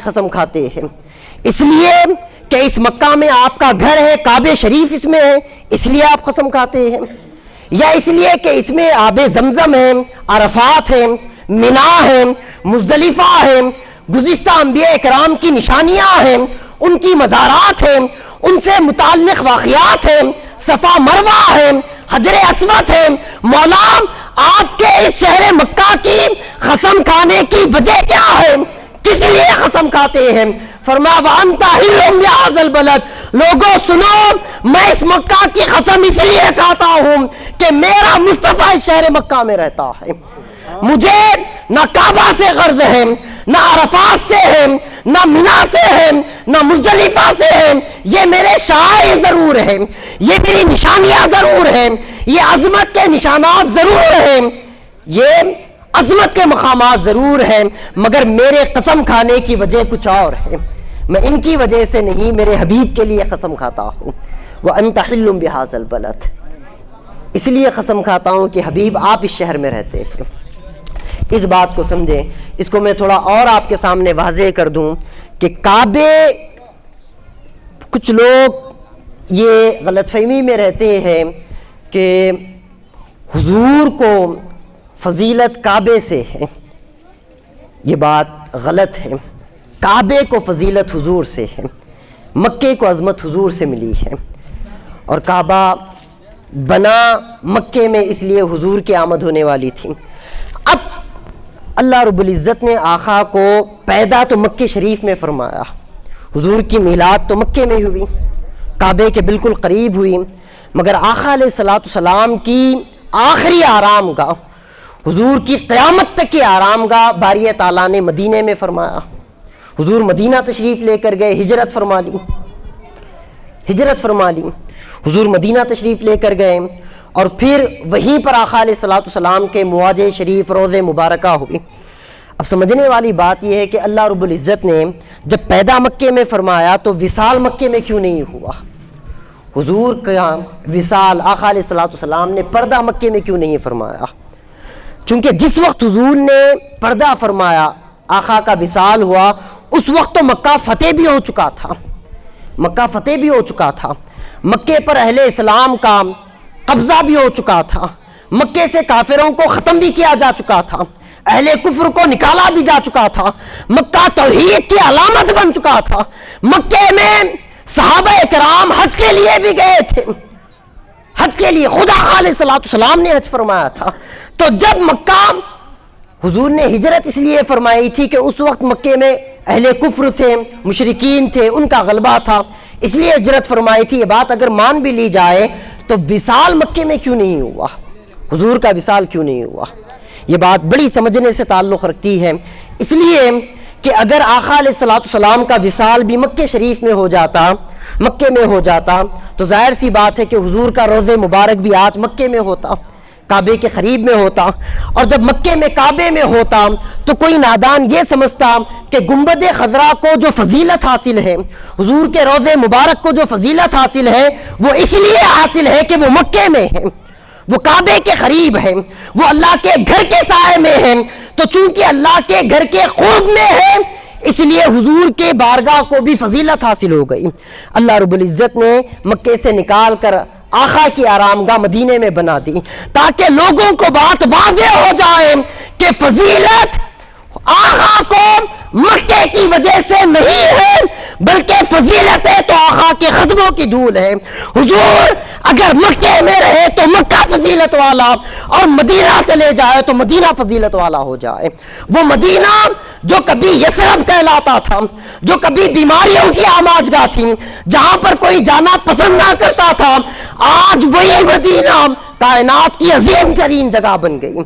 قسم کھاتے ہیں، اس لیے کہ اس مکہ میں آپ کا گھر ہے، کعبہ شریف اس میں ہے، اس لیے آپ قسم کھاتے ہیں، یا اس لیے کہ اس میں آب زمزم ہے، عرفات ہے، منا ہے، مزدلفہ ہے، گزشتہ انبیاء اکرام کی نشانیاں ہیں، ان کی مزارات ہیں، ان سے متعلق واقعات ہیں، صفا مروہ ہے، حجر اسود ہے۔ مولا آپ کے اس شہر مکہ کی قسم کھانے کی وجہ کیا ہے؟ کس لیے قسم کھاتے ہیں؟ فرمایا وَأَنْتَ حِلٌّ بِهَٰذَا الْبَلَدِ، لوگوں سنو، میں اس مکہ کی قسم اس لیے کھاتا ہوں کہ میرا مصطفیٰ اس شہر مکہ میں رہتا ہے، مجھے نہ کعبہ سے غرض ہے، نہ عرفات سے ہے، نہ منا سے ہے، نہ مزدلفہ سے ہے، یہ میرے شعائر ضرور ہیں، یہ میری نشانیاں ضرور ہیں، یہ عظمت کے نشانات ضرور ہیں، یہ عظمت کے مقامات ضرور ہیں، مگر میرے قسم کھانے کی وجہ کچھ اور ہے، میں ان کی وجہ سے نہیں، میرے حبیب کے لیے قسم کھاتا ہوں۔ وَأَنْتَ حِلٌّ بِهَٰذَا الْبَلَدِ، اس لیے قسم کھاتا ہوں کہ حبیب آپ اس شہر میں رہتے ہیں۔ اس بات کو سمجھیں، اس کو میں تھوڑا اور آپ کے سامنے واضح کر دوں کہ کعبے، کچھ لوگ یہ غلط فہمی میں رہتے ہیں کہ حضور کو فضیلت کعبے سے ہے، یہ بات غلط ہے، کعبے کو فضیلت حضور سے ہے، مکے کو عظمت حضور سے ملی ہے، اور کعبہ بنا مکے میں اس لیے حضور کی آمد ہونے والی تھی۔ اب اللہ رب العزت نے آقا کو پیدا تو مکے شریف میں فرمایا، حضور کی میلاد تو مکے میں ہوئی، کعبے کے بالکل قریب ہوئی، مگر آقا علیہ السلام کی آخری آرام گاہ، حضور کی قیامت تک کی آرام گاہ باری تعالیٰ نے مدینے میں فرمایا۔ حضور مدینہ تشریف لے کر گئے، ہجرت فرما لی، حضور مدینہ تشریف لے کر گئے، اور پھر وہیں پر آقا علیہ السلام کے مواجہ شریف روض مبارکہ ہوئی۔ اب سمجھنے والی بات یہ ہے کہ اللہ رب العزت نے جب پیدا مکے میں فرمایا تو وصال مکے میں کیوں نہیں ہوا؟ حضور کا وصال آقا علیہ السلام نے پردہ مکے میں کیوں نہیں فرمایا؟ چونکہ جس وقت حضور نے پردہ فرمایا، آقا کا وصال ہوا، اس وقت تو مکہ فتح بھی ہو چکا تھا، مکے پر اہل اسلام کا قبضہ بھی ہو چکا تھا، مکے سے کافروں کو ختم بھی کیا جا چکا تھا، اہل کفر کو نکالا بھی جا چکا تھا، مکہ توحید کی علامت بن چکا تھا، مکے میں صحابہ کرام حج کے لیے بھی گئے تھے، حج کے لیے خدا علیہ السلام نے حج فرمایا تھا۔ تو جب مکہ، حضور نے ہجرت اس لیے فرمائی تھی کہ اس وقت مکے میں اہل کفر تھے، مشرکین تھے، ان کا غلبہ تھا، اس لیے ہجرت فرمائی تھی۔ یہ بات اگر مان بھی لی جائے تو وصال مکے میں کیوں نہیں ہوا؟ حضور کا وصال کیوں نہیں ہوا؟ یہ بات بڑی سمجھنے سے تعلق رکھتی ہے، اس لیے کہ اگر آقا علیہ السلام کا وصال بھی مکے شریف میں ہو جاتا تو ظاہر سی بات ہے کہ حضور کا روضہ مبارک بھی آج مکے میں ہوتا، کعبے کے قریب میں ہوتا، اور جب مکے میں کعبے میں ہوتا تو کوئی نادان یہ سمجھتا کہ گنبد خضرا کو جو فضیلت حاصل ہے، حضور کے روضہ مبارک کو جو فضیلت حاصل ہے، وہ اس لیے حاصل ہے کہ وہ مکے میں ہے، وہ کعبے کے قریب ہے، وہ اللہ کے گھر کے سائے میں ہے، تو چونکہ اللہ کے گھر کے قرب میں ہے اس لیے حضور کے بارگاہ کو بھی فضیلت حاصل ہو گئی۔ اللہ رب العزت نے مکے سے نکال کر آقا کی آرام گاہ مدینے میں بنا دی تاکہ لوگوں کو بات واضح ہو جائے کہ فضیلت آقا کو مکے کی وجہ سے نہیں ہے بلکہ فضیلت ہے تو آقا کے قدموں کی دھول ہے۔ حضور اگر مکے میں رہے تو مکہ فضیلت والا، اور مدینہ چلے جائے تو مدینہ فضیلت والا ہو جائے۔ وہ مدینہ جو کبھی یثرب کہلاتا تھا، جو کبھی بیماریوں کی آماجگاہ تھی، جہاں پر کوئی جانا پسند نہ کرتا تھا، آج وہی مدینہ کائنات کی عظیم ترین جگہ بن گئی۔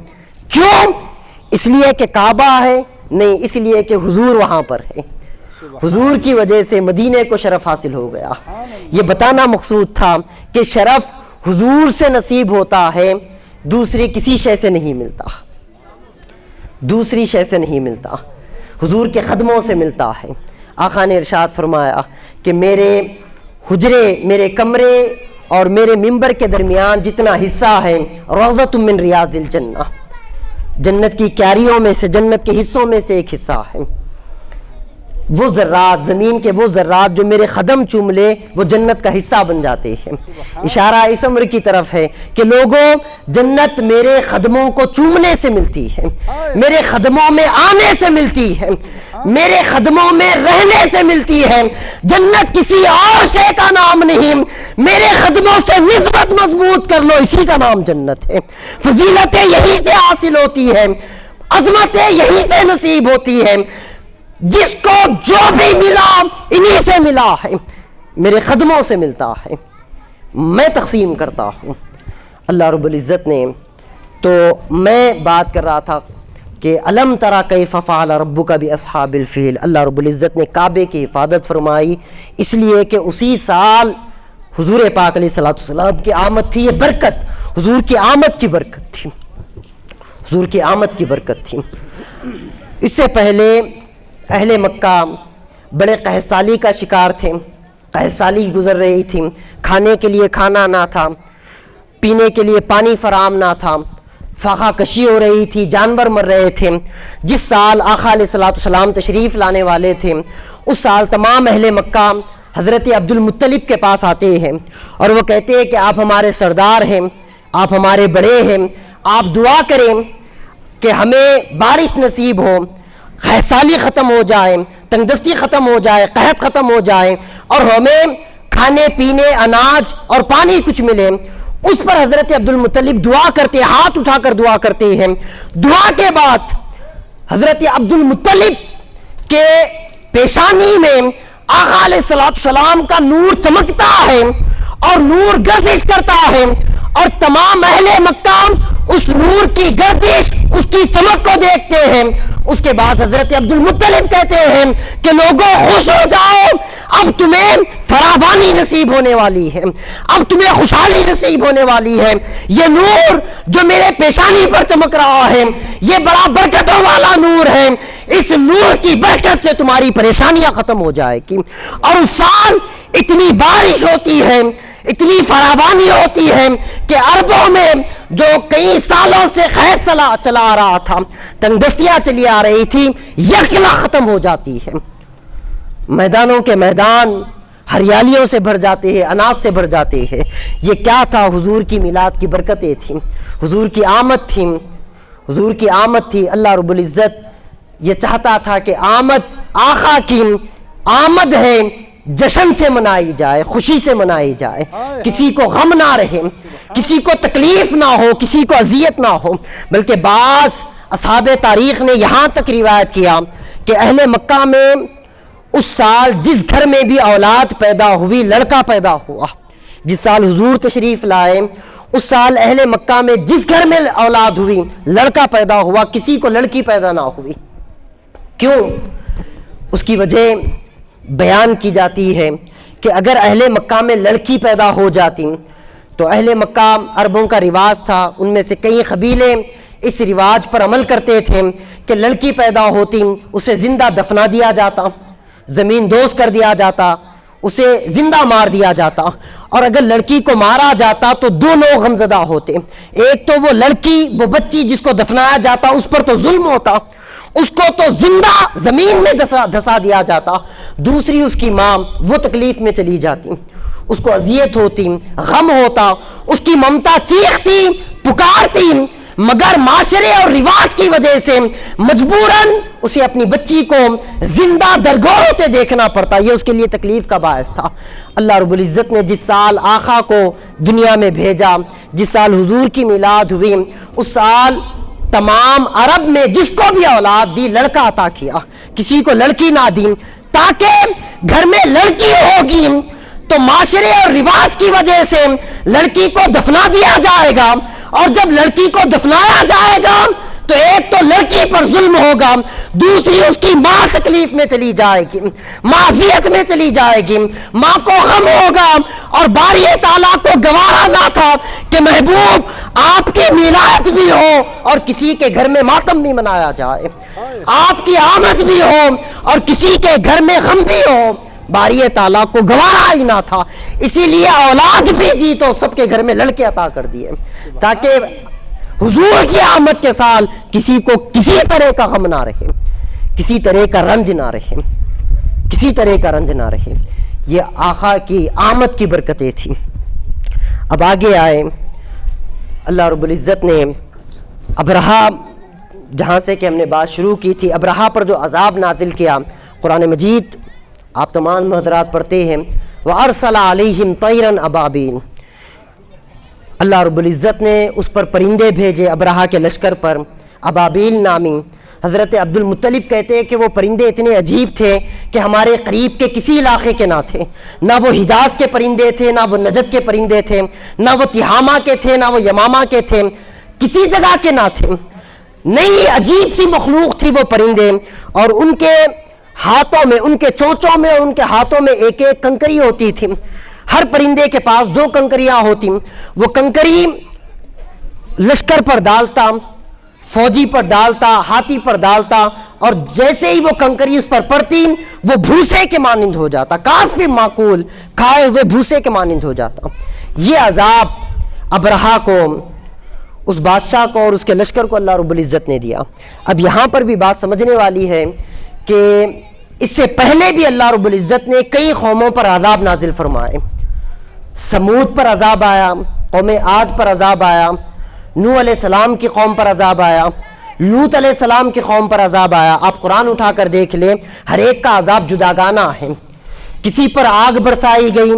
کیوں؟ اس لیے کہ کعبہ ہے؟ نہیں، اس لیے کہ حضور وہاں پر ہے۔ حضور کی وجہ سے مدینے کو شرف حاصل ہو گیا۔ یہ بتانا مقصود تھا کہ شرف حضور سے نصیب ہوتا ہے، دوسری کسی شے سے نہیں ملتا، دوسری شے سے نہیں ملتا، حضور کے قدموں سے ملتا ہے۔ آقا نے ارشاد فرمایا کہ میرے حجرے، میرے کمرے اور میرے ممبر کے درمیان جتنا حصہ ہے، روضۃ من ریاض الجنہ، جنت کی کیاریوں میں سے، جنت کے حصوں میں سے ایک حصہ ہے۔ وہ ذرات، زمین کے وہ ذرات جو میرے قدم چوم لے وہ جنت کا حصہ بن جاتے ہیں۔ اشارہ اس امر کی طرف ہے کہ لوگوں، جنت میرے قدموں کو چومنے سے ملتی ہے، میرے قدموں میں آنے سے ملتی ہے، میرے قدموں میں رہنے سے ملتی ہے۔ جنت کسی اور شے کا نام نہیں، میرے قدموں سے نسبت مضبوط کر لو، اسی کا نام جنت ہے۔ فضیلتیں یہی سے حاصل ہوتی ہیں، عظمتیں یہی سے نصیب ہوتی ہیں۔ جس کو جو بھی ملا انہی سے ملا ہے، میرے قدموں سے ملتا ہے، میں تقسیم کرتا ہوں۔ اللہ رب العزت نے، تو میں بات کر رہا تھا کہ الم تری کیف فعل ربک باصحاب الفیل، اللہ رب العزت نے کعبے کی حفاظت فرمائی اس لیے کہ اسی سال حضور پاک علیہ السلام کی آمد تھی۔ یہ برکت حضور کی آمد کی برکت تھی، حضور کی آمد کی برکت تھی۔ اس سے پہلے اہل مکہ بڑے قحط سالی کا شکار تھے، قحط سالی گزر رہی تھی، کھانے کے لیے کھانا نہ تھا، پینے کے لیے پانی فراہم نہ تھا، فاقہ کشی ہو رہی تھی، جانور مر رہے تھے۔ جس سال آقا علیہ السلام تشریف لانے والے تھے اس سال تمام اہل مکہ حضرت عبد المطلب کے پاس آتے ہیں اور وہ کہتے ہیں کہ آپ ہمارے سردار ہیں، آپ ہمارے بڑے ہیں، آپ دعا کریں کہ ہمیں بارش نصیب ہو، قحط سالی ختم ہو جائے، تنگ دستی ختم ہو جائے، قحط ختم ہو جائے اور ہمیں کھانے پینے، اناج اور پانی کچھ ملے۔ اس پر حضرت عبد المطلب دعا کرتے، ہاتھ اٹھا کر دعا کرتے ہیں۔ دعا کے بعد حضرت عبد المطلب کے پیشانی میں آقا علیہ السلام کا نور چمکتا ہے اور نور گردش کرتا ہے اور تمام اہل مکہ اس نور کی گردش، اس کی چمک کو دیکھتے ہیں۔ اس کے بعد حضرت عبد المطلب کہتے ہیں کہ لوگوں خوش ہو جاؤ، اب تمہیں فراوانی نصیب ہونے والی ہے، اب تمہیں خوشحالی نصیب ہونے والی ہے۔ یہ نور جو میرے پیشانی پر چمک رہا ہے یہ بڑا برکتوں والا نور ہے، اس نور کی برکت سے تمہاری پریشانیاں ختم ہو جائے گی۔ اور اس سال اتنی بارش ہوتی ہے، اتنی فراوانی ہوتی ہے کہ عربوں میں جو کئی سالوں سے قحط چلا آ رہا تھا، تنگ دستیاں چلی آ رہی تھی، یکلا ختم ہو جاتی ہے۔ میدانوں کے میدان ہریالیوں سے بھر جاتے ہیں، اناج سے بھر جاتے ہیں۔ یہ کیا تھا؟ حضور کی میلاد کی برکتیں تھیں، حضور کی آمد تھی، حضور کی آمد تھی۔ اللہ رب العزت یہ چاہتا تھا کہ آمد آقا کی آمد ہے، جشن سے منائی جائے، خوشی سے منائی جائے، کسی کو غم نہ رہے، کسی کو تکلیف نہ ہو، کسی کو اذیت نہ ہو۔ بلکہ بعض اصحاب تاریخ نے یہاں تک روایت کیا کہ اہل مکہ میں اس سال جس گھر میں بھی اولاد پیدا ہوئی، لڑکا پیدا ہوا، جس سال حضور تشریف لائے اس سال اہل مکہ میں جس گھر میں اولاد ہوئی، لڑکا پیدا ہوا، کسی کو لڑکی پیدا نہ ہوئی۔ کیوں؟ اس کی وجہ بیان کی جاتی ہے کہ اگر اہل مکہ میں لڑکی پیدا ہو جاتی تو اہل مکہ عربوں کا رواج تھا، ان میں سے کئی قبیلے اس رواج پر عمل کرتے تھے کہ لڑکی پیدا ہوتی اسے زندہ دفنا دیا جاتا، زمین دوز کر دیا جاتا، اسے زندہ مار دیا جاتا۔ اور اگر لڑکی کو مارا جاتا تو دو لوگ غمزدہ ہوتے، ایک تو وہ لڑکی، وہ بچی جس کو دفنایا جاتا اس پر تو ظلم ہوتا، اس کو تو زندہ زمین میں دھسا دیا جاتا، دوسری اس کی ماں وہ تکلیف میں چلی جاتی، اس کو اذیت ہوتی، غم ہوتا، اس کی ممتا چیختی، پکارتی، مگر معاشرے اور رواج کی وجہ سے مجبوراً اسے اپنی بچی کو زندہ درگور ہوتے دیکھنا پڑتا، یہ اس کے لیے تکلیف کا باعث تھا۔ اللہ رب العزت نے جس سال آقا کو دنیا میں بھیجا، جس سال حضور کی میلاد ہوئی، اس سال تمام عرب میں جس کو بھی اولاد دی لڑکا عطا کیا، کسی کو لڑکی نہ دی، تاکہ گھر میں لڑکی ہوگی تو معاشرے اور رواج کی وجہ سے لڑکی کو دفنا دیا جائے گا، اور جب لڑکی کو دفنایا جائے گا تو ایک تو لڑکی پر ظلم ہوگا، دوسری اس کی ماں تکلیف میں چلی جائے گی، ماں اذیت میں چلی جائے گی، ماں کو غم ہوگا۔ اور باری تعالیٰ کو گوارا نہ تھا کہ محبوب آپ کی میلاد بھی ہو اور کسی کے گھر میں ماتم بھی منایا جائے، آپ کی آمد بھی ہو اور کسی کے گھر میں غم بھی ہو، باری تعالیٰ کو گوارا ہی نہ تھا، اسی لیے اولاد بھی دی تو سب کے گھر میں لڑکے عطا کر دیے تاکہ حضور کی آمد کے سال کسی کو کسی طرح کا غم نہ رہے، کسی طرح کا رنج نہ رہے۔ کسی طرح کا رنج نہ رہے۔ یہ آقا کی آمد کی برکتیں تھیں۔ اب آگے آئے، اللہ رب العزت نے ابرہا، جہاں سے کہ ہم نے بات شروع کی تھی، ابرہا پر جو عذاب نازل کیا، قرآن مجید آپ تمام حضرات پڑھتے ہیں، وَأَرْسَلَ عَلَيْهِمْ طَيْرًا أَبَابِيلَ، اللہ رب العزت نے اس پر پرندے بھیجے ابرہا کے لشکر پر، ابابیل نامی۔ حضرت عبد المطلب کہتے ہیں کہ وہ پرندے اتنے عجیب تھے کہ ہمارے قریب کے کسی علاقے کے نہ تھے، نہ وہ حجاز کے پرندے تھے، نہ وہ نجد کے پرندے تھے، نہ وہ تہامہ کے تھے، نہ وہ یمامہ کے تھے، کسی جگہ کے نہ تھے، نئی عجیب سی مخلوق تھی وہ پرندے، اور ان کے ہاتھوں میں، ان کے چونچوں میں، ان کے ہاتھوں میں ایک ایک کنکری ہوتی تھی، ہر پرندے کے پاس 2 کنکریاں ہوتی، وہ کنکری لشکر پر ڈالتا، فوجی پر ڈالتا، ہاتھی پر ڈالتا، اور جیسے ہی وہ کنکری اس پر پڑتی وہ بھوسے کے مانند ہو جاتا، کافی معقول کھائے ہوئے بھوسے کے مانند ہو جاتا۔ یہ عذاب ابرہا کو، اس بادشاہ کو اور اس کے لشکر کو اللہ رب العزت نے دیا۔ اب یہاں پر بھی بات سمجھنے والی ہے کہ اس سے پہلے بھی اللہ رب العزت نے کئی قوموں پر عذاب نازل فرمائے۔ سمود پر عذاب آیا، قوم عاد پر عذاب آیا، نوح علیہ السلام کی قوم پر عذاب آیا، لوط علیہ السلام کی قوم پر عذاب آیا۔ آپ قرآن اٹھا کر دیکھ لیں، ہر ایک کا عذاب جداگانہ ہے۔ کسی پر آگ برسائی گئی،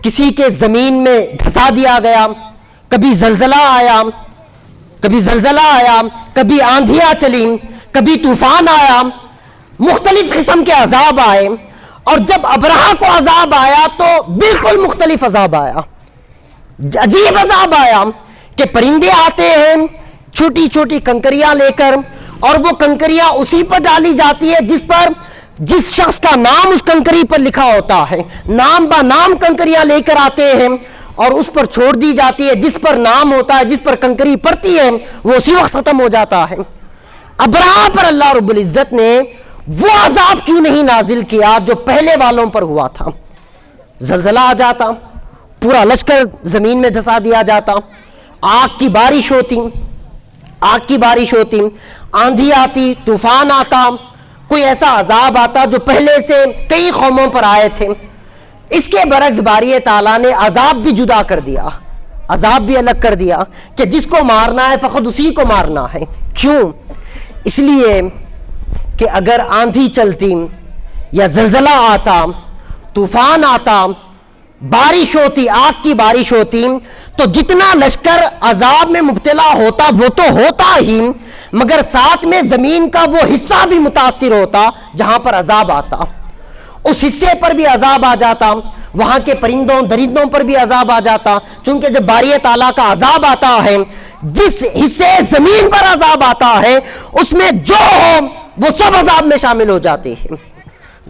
کسی کے زمین میں دھسا دیا گیا، کبھی زلزلہ آیا، کبھی آندھیاں چلی، کبھی طوفان آیا، مختلف قسم کے عذاب آئے۔ اور جب ابرہا کو عذاب آیا تو بالکل مختلف عذاب آیا، عجیب عذاب آیا کہ پرندے آتے ہیں چھوٹی چھوٹی کنکریاں لے کر، اور وہ کنکریاں اسی پر ڈالی جاتی ہے جس شخص کا نام اس کنکری پر لکھا ہوتا ہے، نام با نام کنکریاں لے کر آتے ہیں اور اس پر چھوڑ دی جاتی ہے، جس پر نام ہوتا ہے، جس پر کنکری پڑتی ہے وہ اسی وقت ختم ہو جاتا ہے۔ ابرہا پر اللہ رب العزت نے وہ عذاب کیوں نہیں نازل کیا جو پہلے والوں پر ہوا تھا؟ زلزلہ آ جاتا، پورا لشکر زمین میں دھسا دیا جاتا، آگ کی بارش ہوتی، آندھی آتی، طوفان آتا، کوئی ایسا عذاب آتا جو پہلے سے کئی قوموں پر آئے تھے۔ اس کے برعکس باری تعالیٰ نے عذاب بھی جدا کر دیا، عذاب بھی الگ کر دیا کہ جس کو مارنا ہے فقط اسی کو مارنا ہے۔ کیوں؟ اس لیے کہ اگر آندھی چلتی یا زلزلہ آتا، طوفان آتا، بارش ہوتی، آگ کی بارش ہوتی، تو جتنا لشکر عذاب میں مبتلا ہوتا وہ تو ہوتا ہی، مگر ساتھ میں زمین کا وہ حصہ بھی متاثر ہوتا جہاں پر عذاب آتا، اس حصے پر بھی عذاب آ جاتا، وہاں کے پرندوں درندوں پر بھی عذاب آ جاتا، چونکہ جب باری تعالیٰ کا عذاب آتا ہے، جس حصے زمین پر عذاب آتا ہے اس میں جو ہو وہ سب عذاب میں شامل ہو جاتے ہیں،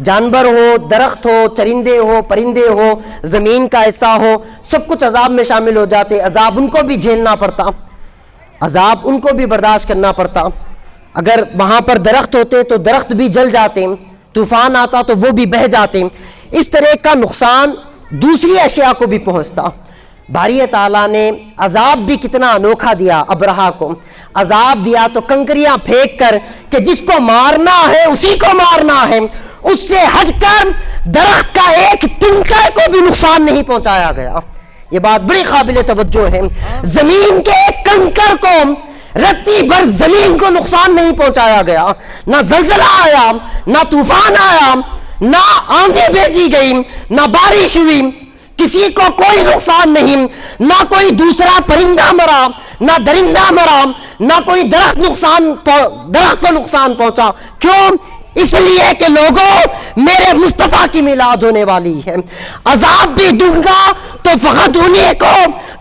جانور ہو، درخت ہو، چرندے ہو، پرندے ہو، زمین کا حصہ ہو، سب کچھ عذاب میں شامل ہو جاتے، عذاب ان کو بھی جھیلنا پڑتا، عذاب ان کو بھی برداشت کرنا پڑتا۔ اگر وہاں پر درخت ہوتے تو درخت بھی جل جاتے، طوفان آتا تو وہ بھی بہہ جاتے، اس طرح کا نقصان دوسری اشیاء کو بھی پہنچتا۔ باری تعالیٰ نے عذاب بھی کتنا انوکھا دیا، ابرہا کو عذاب دیا تو کنکریاں پھینک کر کہ جس کو مارنا ہے اسی کو مارنا ہے، اس سے ہٹ کر درخت کا ایک تنکے کو بھی نقصان نہیں پہنچایا گیا۔ یہ بات بڑی قابل توجہ ہے، زمین کے ایک کنکر کو، رتی بھر زمین کو نقصان نہیں پہنچایا گیا، نہ زلزلہ آیا، نہ طوفان آیا، نہ آندھی بھیجی گئی، نہ بارش ہوئی، کسی کو کوئی نقصان نہیں، نہ کوئی دوسرا پرندہ مرا، نہ درندہ مرا، نہ کوئی درخت کو نقصان پہنچا۔ کیوں؟ اس لیے کہ لوگوں، میرے مصطفیٰ کی میلاد ہونے والی ہے، عذاب بھی دوں گا تو فقط انہیں کو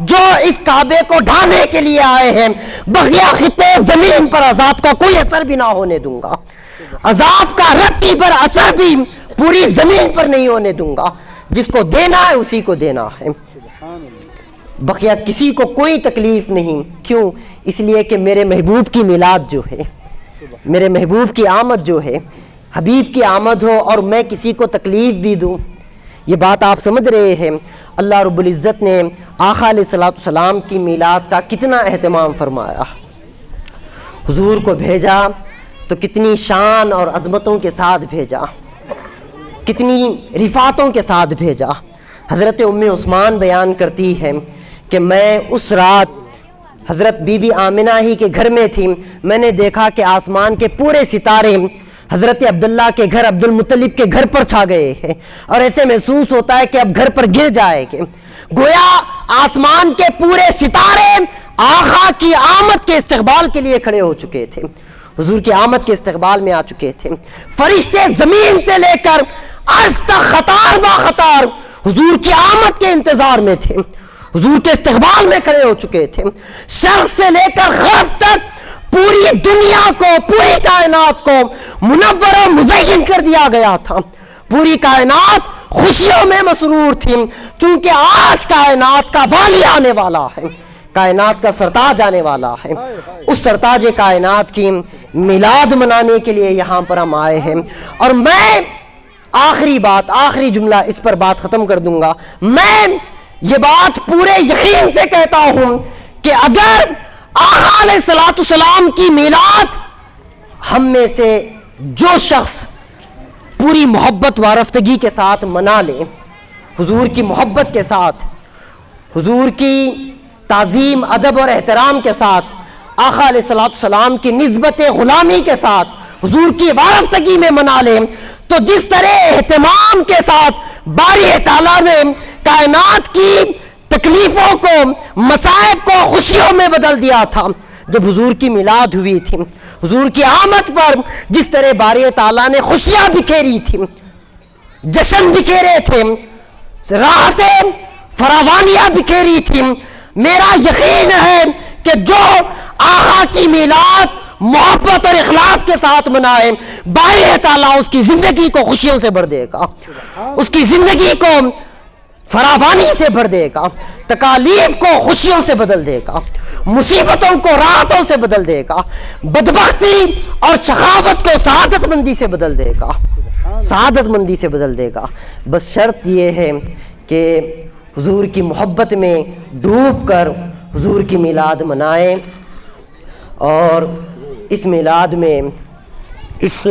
جو اس کعبے کو ڈھانے کے لیے آئے ہیں، بقیہ خطے زمین پر عذاب کا کوئی اثر بھی نہ ہونے دوں گا، عذاب کا رتی پر اثر بھی پوری زمین پر نہیں ہونے دوں گا، جس کو دینا ہے اسی کو دینا ہے، بقیہ کسی کو کوئی تکلیف نہیں۔ کیوں؟ اس لیے کہ میرے محبوب کی میلاد جو ہے، میرے محبوب کی آمد جو ہے، حبیب کی آمد ہو اور میں کسی کو تکلیف بھی دوں، یہ بات آپ سمجھ رہے ہیں۔ اللہ رب العزت نے آقا علیہ السلام کی میلاد کا کتنا اہتمام فرمایا، حضور کو بھیجا تو کتنی شان اور عظمتوں کے ساتھ بھیجا، کتنی رفاتوں کے ساتھ بھیجا۔ حضرت ام عثمان بیان کرتی ہے کہ میں اس رات حضرت بی بی آمنہ ہی کے گھر میں تھی، میں نے دیکھا کہ آسمان کے پورے ستارے حضرت عبداللہ کے گھر، عبد المطلب کے گھر پر چھا گئے ہیں، اور ایسے محسوس ہوتا ہے کہ اب گھر پر گر جائے گے، گویا آسمان کے پورے ستارے آقا کی آمد کے استقبال کے لیے کھڑے ہو چکے تھے، حضور کی آمد کے استقبال میں آ چکے تھے۔ فرشتے زمین سے لے کر عرش تک خطار با خطار حضور کی آمد کے انتظار میں تھے، حضور کے استقبال میں کھڑے ہو چکے تھے۔ شرق سے لے کر غرب تک پوری دنیا کو، پوری کائنات کو منور و مزین کر دیا گیا تھا، پوری کائنات خوشیوں میں مسرور تھی، چونکہ آج کائنات کا والی آنے والا ہے، کائنات کا سرتاج آنے والا ہے۔ اس سرتاج کائنات کی میلاد منانے کے لیے یہاں پر ہم آئے ہیں، اور میں آخری بات، آخری جملہ اس پر بات ختم کر دوں گا۔ میں یہ بات پورے یقین سے کہتا ہوں کہ اگر آقا علیہ السلام کی میلاد ہم میں سے جو شخص پوری محبت وارفتگی کے ساتھ منا لے، حضور کی محبت کے ساتھ، حضور کی تعظیم، ادب اور احترام کے ساتھ، آقا علیہ السلام کی نسبت غلامی کے ساتھ، حضور کی وارفتگی میں منا لے، تو جس طرح اہتمام کے ساتھ باری تعالیٰ نے کائنات کی تکلیفوں کو، مصائب کو خوشیوں میں بدل دیا تھا جب حضور کی میلاد ہوئی تھی، حضور کی آمد پر جس طرح باری تعالیٰ نے خوشیاں بکھیری تھی، جشن بکھیرے تھے، راحتیں فراوانیاں بکھیری تھی، میرا یقین ہے کہ جو آقا کی میلاد محبت اور اخلاص کے ساتھ منائے، باری تعالیٰ اس کی زندگی کو خوشیوں سے بھر دے گا، اس کی زندگی کو فراوانی سے بھر دے گا، تکالیف کو خوشیوں سے بدل دے گا، مصیبتوں کو راحتوں سے بدل دے گا، بدبختی اور شقاوت کو سعادت مندی سے بدل دے گا، سعادت مندی سے بدل دے گا۔ بس شرط یہ ہے کہ حضور کی محبت میں ڈوب کر حضور کی میلاد منائیں، اور اس میلاد میں، اس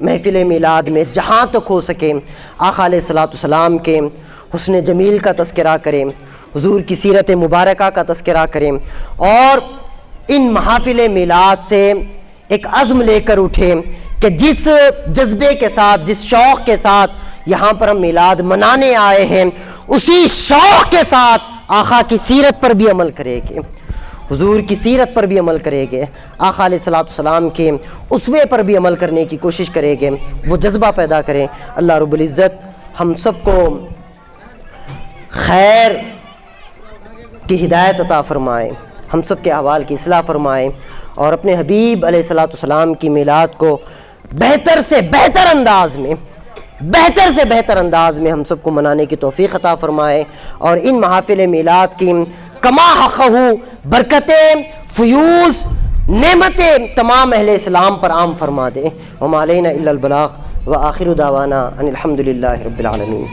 محفل میلاد میں جہاں تک ہو سکے آقا علیہ السلام کے حسن جمیل کا تذکرہ کریں، حضور کی سیرت مبارکہ کا تذکرہ کریں، اور ان محافل میلاد سے ایک عزم لے کر اٹھیں کہ جس جذبے کے ساتھ، جس شوق کے ساتھ یہاں پر ہم میلاد منانے آئے ہیں، اسی شوق کے ساتھ آقا کی سیرت پر بھی عمل کریں گے، حضور کی سیرت پر بھی عمل کریں گے، آقا علیہ السلام کے اسوے پر بھی عمل کرنے کی کوشش کریں گے، وہ جذبہ پیدا کریں۔ اللہ رب العزت ہم سب کو خیر کی ہدایت عطا فرمائے، ہم سب کے احوال کی اصلاح فرمائے، اور اپنے حبیب علیہ السلام کی میلاد کو بہتر سے بہتر انداز میں، بہتر سے بہتر انداز میں ہم سب کو منانے کی توفیق عطا فرمائے، اور ان محافل میلاد کی کما حقہ برکتیں، فیوز، نعمتیں تمام اہل اسلام پر عام فرما دے۔ وما علینا الا البلاغ، وآخر دعوانا ان الحمد للہ رب العالمین۔